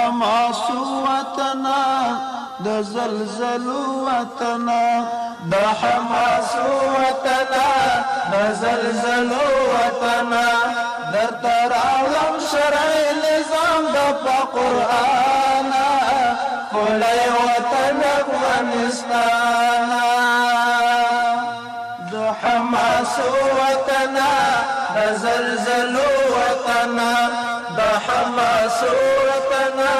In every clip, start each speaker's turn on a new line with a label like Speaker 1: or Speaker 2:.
Speaker 1: حماس وطنا د زلزلو وطنا د حماس وطنا د زلزلو وطنا در تراولم شرعي نظام د قرآن کلی وطن افغانستان د حماس وطنا د زلزلو وطنا د حماس وطنا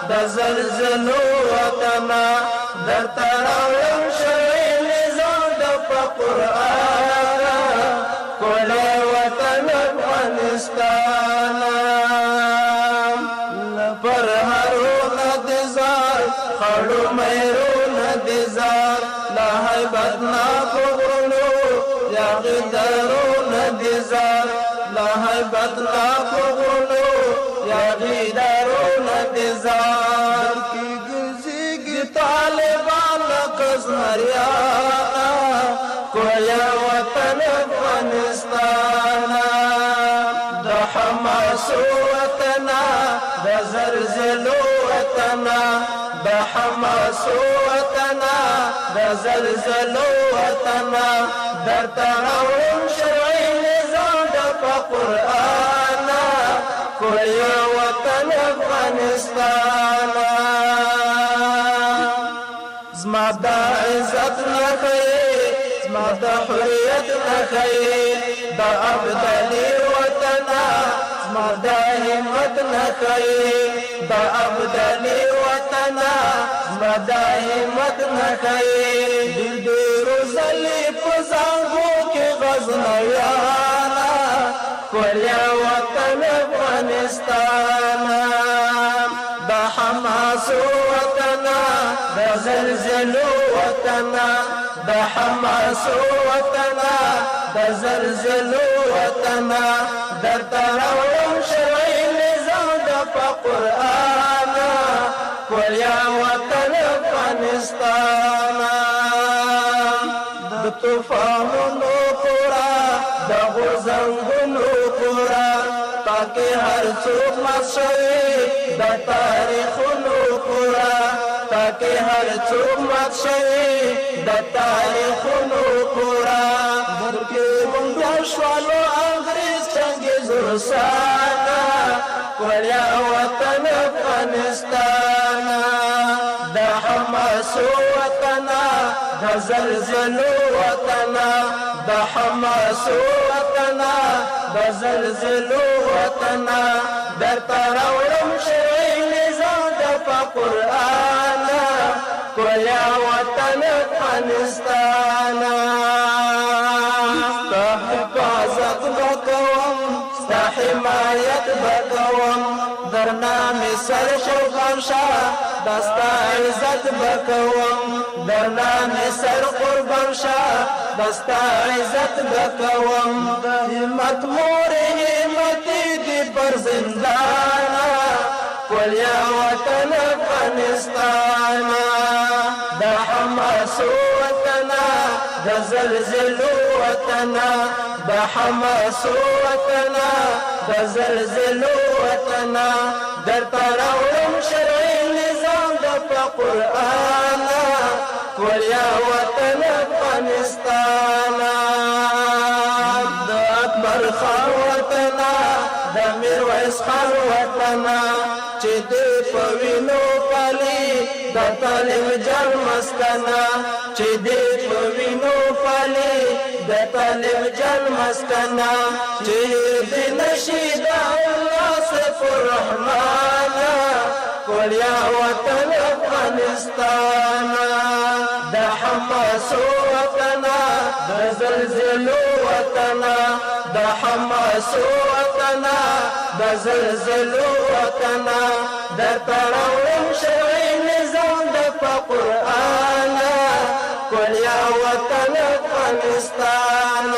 Speaker 1: د زلزلو وطنا در تراولم شرعي نظام د قرآن کلی وطن افغانستان لپر هرونه د زار خړو مېرونه د زار لا هیبت ناکو غرونو یاغي درونه د زار لا هیبت ناکو غرونو یاغي درونه د زار کی ګرځيږي طالبان قزمريانا کویا وطن افغانستان د حماس وطنا د زلزلو وطنا د حماس وطنا د زلزلو وطنا در تراولم شرعي نظام د قرآن کویا وطن افغانستان زما د عزت نخي زما د حريت نخي د ابدالي وطنا زما د همت نخي د ابدالي وطنا زما د همت نخي ډېر زلي په زنګو کې غزنویانا کولیا وطن افغانستان د حماس وطنا د زلزلو وطنا د حماس وطنا د زلزلو وطنا در تراولم شرعي نظام د قرآن کولیا وطن افغانستان د طوفانونو خورا د غورځنګونو خورا تاکي هر څوک مات شوي د تاریخونو خورا تاکي هر څوک مات شوي د تاریخونو خورا درکې مونږ شوالو انګريز چنګیز روسانا کولیا وطن افغانستان د حماس وطنا د زلزلو وطنا د حماس وطنا د زلزلو وطنا در تراولم شرعي نظام د قرآن کولیا وطن افغانستان ستا حفاظت بکوم ستا حمایت بکوم درنا می سر قربان شاه دستا عزت بکوم درنا می سر قربان شاه دستا عزت بکوم د همت مور همتی دی پر زندانا کولیا وطن افغانستان د حماس وطنا د زلزلو وطنا د حماس وطنا د زلزلو وطنا در تراولم شرعي نظام د قرآن کولیا وطن افغانستان د اکبر خان وطنا د میرویس خان وطنا چې دې په وینو پالي د طالب جان مسکنا چې دې په وینو پالي د طالب جان مسکنا چې دې نشي د الله سيف الرحمن کولیا وطن افغانستان د حماس وطنا د زلزلو وطنا د حماس وطنا د زلزلو وطنا در تراولم شرعي نظام د قرآن کولیا وطن افغانستان